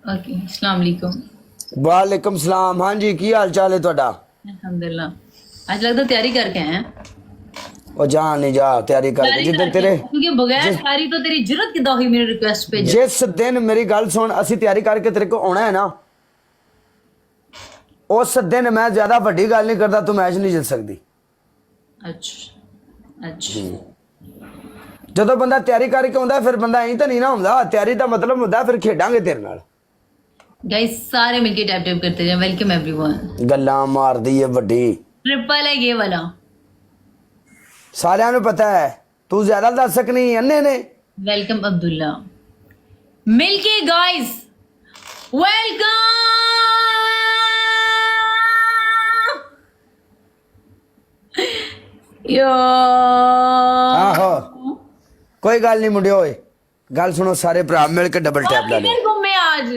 Okay अस्सलाम वालेकुम। वालेकुम सलाम। हाँ जी, की हाल चाल है ਤੁਹਾਡਾ? अल्हम्दुलिल्लाह। आज लगता तैयारी करके आए हैं। ओ जा नहीं जा तैयारी करके तैयारी जिस दिन करके तेरे क्योंकि बगैर जिस तैयारी तो तेरी जरूरत किदा हुई मेरी रिक्वेस्ट पे जिस दिन मेरी गल सुन ਅਸੀਂ ਤਿਆਰੀ ਕਰਕੇ तेरे को आना है ना उस दिन मैं ज्यादा ਵੱਡੀ ਗੱਲ नहीं करता तू मैच नहीं जित सकती। अच्छा अच्छा ਜਦੋਂ ਬੰਦਾ ਤਿਆਰੀ ਕਰਕੇ ਆਉਂਦਾ ਫਿਰ ਬੰਦਾ ਐਂ ਤਾਂ ਨਹੀਂ ਨਾ ਹੁੰਦਾ। ਤਿਆਰੀ ਦਾ ਮਤਲਬ ਹੁੰਦਾ ਫਿਰ ਖੇਡਾਂਗੇ ਤੇਰੇ ਨਾਲ। गाइस सारे मिलके टैप टैप करते जाए। Welcome everyone. ਗੱਲਾਂ ਮਾਰਦੀ ਏ ਵੱਡੀ। ट्रिपल है ये वाला। ਸਾਰਿਆਂ ਨੂੰ ਪਤਾ ਹੈ ਤੂੰ ਜ਼ਿਆਦਾ ਦੱਸ ਸਕਣੀ ਅੰਨੇ ਨੇ। वेलकम अब्दुल्ला। मिलके गाइस वेलकम। यो ਆਹੋ ਕੋਈ ਗੱਲ ਨਹੀਂ ਮੁੰਡਿਓ ਓਏ ਗੱਲ ਸੁਣੋ ਸਾਰੇ ਭਰਾ ਮਿਲ ਕੇ ਡਬਲ ਟੈਪ ਲਾ ਲਿਓ। किधर घूमे आज?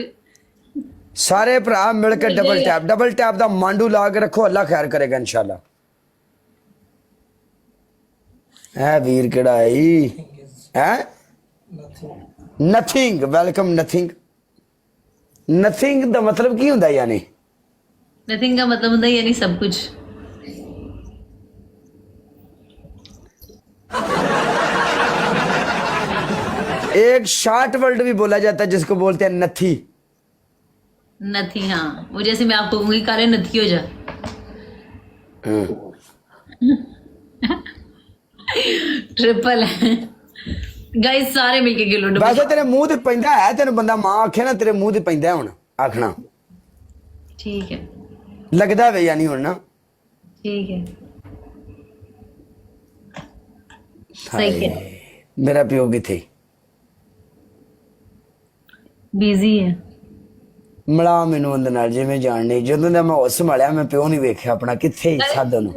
ਸਾਰੇ ਭਰਾ ਮਿਲ ਕੇ ਡਬਲ ਟੈਪ ਦਾ ਮਾਂਡੂ ਲਾ ਕੇ ਰੱਖੋ। ਅੱਲਾ ਖੈਰ ਕਰੇਗਾ ਇਨਸ਼ਾਅੱਲਾ। ਹੈ ਵੀਰ ਕਿਹੜਾ ਹੈ ਨਥਿੰਗ। Welcome nothing. ਨਥਿੰਗ ਦਾ ਮਤਲਬ ਕੀ ਹੁੰਦਾ ਯਾਨੀ? नथिंग का मतलब होता है यानी सब कुछ। एक शॉर्ट वर्ड भी बोला जाता है जिसको बोलते हैं नथी। नथी हाँ वो जैसे मैं आपको कहूंगी काले नथी हो जा। ट्रिपल है गाइस सारे मिलके खेलो। वैसे तेरे मुंह ते पैंदा है तेन बंदा मां आखे ना तेरे मुंह ते पैंदा हुन आखना ठीक है लगदा वे यानी हुन ना ठीक है सही है। मेरा प्यो किथे बिजी है। ਮਿਲਾ ਮੈਨੂੰ ਉਹਦੇ ਨਾਲ ਜਿਵੇਂ ਜਾਣ ਨਹੀਂ। ਜਦੋਂ ਦਾ ਮੈਂ ਉਸ ਸੰਭਾਲਿਆ ਮੈਂ ਪਿਓ ਨਹੀਂ ਵੇਖਿਆ ਆਪਣਾ ਕਿੱਥੇ ਸਾਧ ਨੂੰ।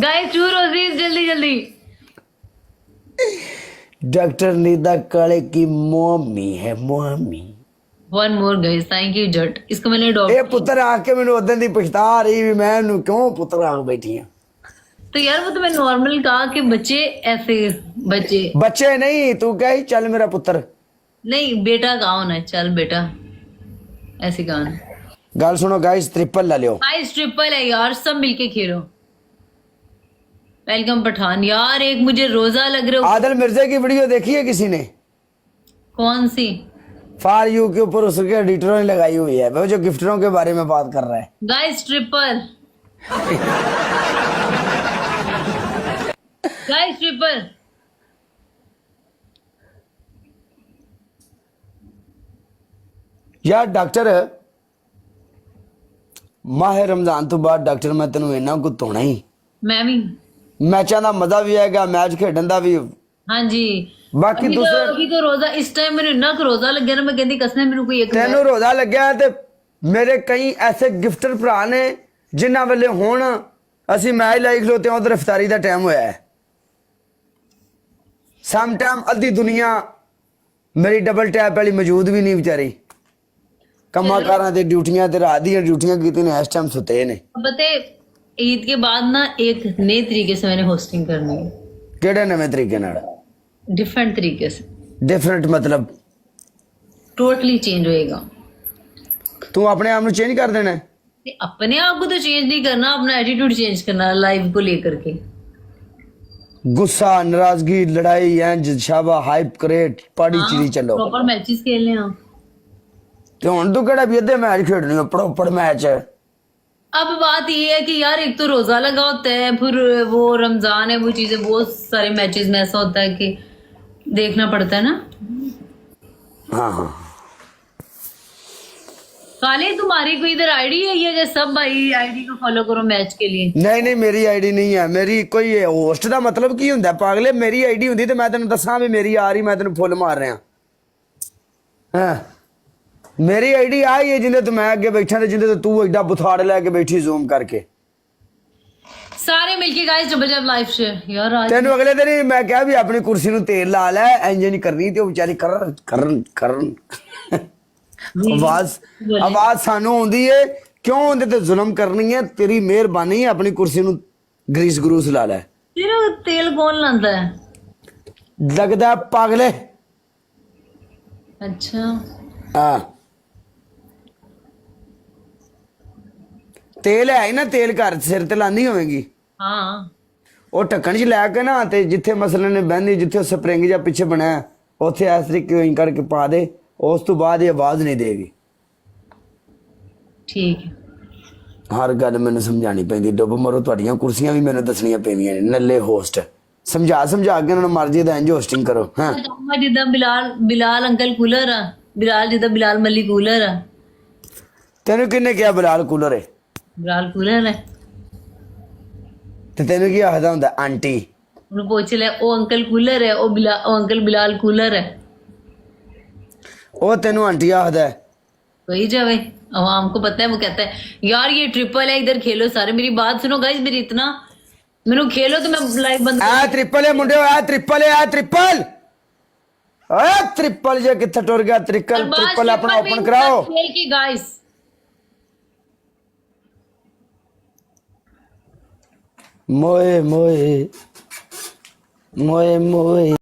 गाइस टू रोजीज जल्दी जल्दी। डॉक्टर निदा काले की मम्मी है mummy. One more guys thank you जट। इसको मैंने ਇਹ डॉक्टर ਪੁੱਤਰ ਆ ਕੇ ਮੈਨੂੰ ਉਦੋਂ ਦੀ ਪਛਤਾ ਰਹੀ ਵੀ ਮੈਂ ਇਹਨੂੰ ਕਿਉਂ ਪੁੱਤਰ ਆ ਬੈਠੀ ਆ। तो यार वो तो मैं नॉर्मल कहा कि बच्चे ऐसे बच्चे ਬੱਚੇ ਨਹੀਂ ਤੂੰ ਕਹੀ ਚੱਲ ਮੇਰਾ ਪੁੱਤਰ। नहीं बेटा कहा होना है, चल बेटा ऐसे कहा ना। ਗੱਲ ਸੁਣੋ ਗਾइस ट्रिपल ला लियो। गाइस ट्रिपल है यार सब मिलके खेलो। वेलकम पठान यार एक मुझे रोजा लग रहा है। आदिल मिर्जा की वीडियो देखी है किसी ने? कौन सी? फार यू के ऊपर उसके एडिटरों ने लगाई हुई है वो जो गिफ्टरों के बारे में बात कर रहा है। गाइस ट्रिपल गाइस ट्रिपल यार डॉक्टर माह रमजान तो बाद डॉक्टर मैं तेन इन्ना कुछ धोना ही मैं भी। मैचों का मजा भी आएगा मैच खेडन का भी। हाँ जी बाकी अभी तो रोजा इस टाइम मैंने इन्ना कुछ रोजा लग गया ना मैं कहती कसने मेरे कोई एक तेन रोजा लग्या है ते मेरे कई ऐसे गिफ्टर भरा ने जिन्होंने वेले हुण असी मैच लाई खलोते हैं उधर इफ्तारी का टाइम होया है। सम टाइम अद्धी दुनिया मेरी डबल टैप वाली मौजूद भी नहीं बेचारी कम्मा कारां ते ड्यूटियां ते रात दी ड्यूटियां कीती ने इस टाइम सुते ने। पता है ईद के बाद ना एक नए तरीके से मैंने होस्टिंग करनी है। केड़े नवें तरीके नाल? डिफरेंट तरीके से। डिफरेंट मतलब टोटली चेंज होएगा। तू अपने आप को चेंज कर देना है? नहीं, अपने आप को तो चेंज नहीं करना अपना एटीट्यूड चेंज करना लाइफ को लेकर के। गुस्सा नाराजगी लड़ाई एंज शाबा हाइप क्रिएट पार्टी चीरी चलो प्रॉपर मैचेस खेलने हैं। ते हुण तू केड़ा भी अद्धे मैच खेडनी है प्रॉपर मैच है। अब बात ये है कि यार एक तो रोजा लगा होता है फिर वो रमजान है वो चीजें बहुत सारे मैचेस में ऐसा होता है कि देखना पड़ता है ना। हाँ हाँ काले तुम्हारी कोई इधर आईडी है या सब भाई आईडी को फॉलो करो मैच के लिए? नहीं नहीं मेरी आईडी नहीं है। मेरी कोई होस्ट का मतलब की हुंदा पागले? मेरी आईडी हुंदी ते मैं तेन दसा भी मेरी आ रही मैं तेन फुल मार रहा। हाँ मेरी आईडी आई है जिंदे तो मैं अगे बैठा ते जिंदे तो तू एडा बुथाड़ लैके बैठी जूम करके। सारे मिलके गाइस डबल जब लाइव शेयर यार आज तेन अगले दिन ही मैं क्या भी अपनी कुर्सी नु तेल ला लै इंज नहीं करनी ते बेचारी करन करन करन आवाज सानू आउंदी है क्यों उहदे ते जुल्म करनी है? तेरी मेहरबानी है अपनी कुर्सी नु ग्रीस ग्रूस ला लै। तेरा तेल कौन लांदा है? लगदा पागले। अच्छा हाँ तेल है ही ना, तेल घर सिर ते लानी होवेगी, हाँ ਉਹ ਢੱਕਣ 'ਚ ਲੈ ਕੇ ਨਾ ਤੇ ਜਿੱਥੇ ਮਸਲੇ ਨੇ ਬਹਿੰਦੀ, ਜਿੱਥੇ ਸਪਰਿੰਗ ਜਾਂ ਪਿੱਛੇ ਬਣਿਆ ਉੱਥੇ ਇਸ ਤਰੀਕੇ ਹੀ ਕਰਕੇ ਪਾ ਦੇ। ਉਸ ਤੋਂ ਬਾਅਦ ਇਹ ਆਵਾਜ਼ ਨਹੀਂ ਦੇਗੀ। ठीक है। ਹਰ ਗੱਲ ਮੈਨੂੰ ਸਮਝਾਣੀ ਪੈਂਦੀ। ਡੁੱਬ ਮਰੋ, ਤੁਹਾਡੀਆਂ ਕੁਰਸੀਆਂ ਵੀ ਮੈਨੂੰ ਦੱਸਣੀਆਂ ਪੈਂਦੀਆਂ ਨੇ। ਨੱਲੇ ਹੋਸਟ ਸਮਝਾ ਸਮਝਾ ਕੇ ਉਹਨਾਂ ਨੂੰ ਮਰਜ਼ੀ ਦਾ ਇੰਜ ਹੋਸਟਿੰਗ ਕਰੋ। ਹਾਂ ਮੈਂ ਜਿੱਦਾਂ ਬਿਲਾਲ ਅੰਕਲ ਕੂਲਰ ਆ, ਬਿਲਾਲ ਜਿੱਦਾਂ ਬਿਲਾਲ ਮੱਲੀ ਕੂਲਰ ਆ। ਤੈਨੂੰ ਕਿਹਨੇ ਕਿਹਾ ਬਲਾਲ ਕੂਲਰ ਹੈ? ਬਿਲਾਲ ਕੂਲਰ ਹੈ। ਤੇ ਤੈਨੂੰ ਕੀ ਆਖਦਾ ਹੁੰਦਾ ਆਂਟੀ? ਉਹਨੂੰ ਪੁੱਛ ਲੈ, ਉਹ ਅੰਕਲ ਕੂਲਰ ਹੈ, ਉਹ ਅੰਕਲ ਬਿਲਾਲ ਕੂਲਰ है। ਉਹ ਤੈਨੂੰ ਆਂਟੀ ਆਖਦਾ ਹੈ? वही जावे, आवाम को पता है। वो कहता है यार ये ट्रिपल है, इधर खेलो सारे। मेरी बात सुनो गाइस, मेरी इतना मेनू खेलो तो मैं लाइव बंद ਆ ਟ੍ਰਿਪਲ ਹੈ ਮੁੰਡਿਓ, ਆ ਟ੍ਰਿਪਲ ਹੈ, ਆ ਟ੍ਰਿਪਲ। ਓਏ ਟ੍ਰਿਪਲ ਜੇ ਕਿੱਥੇ ਟੁਰ ਗਿਆ? ਟ੍ਰਿਪਲ ਆਪਣਾ ਓਪਨ ਕਰਾਓ। खेल की गाइस। मोए मोए मोए मोए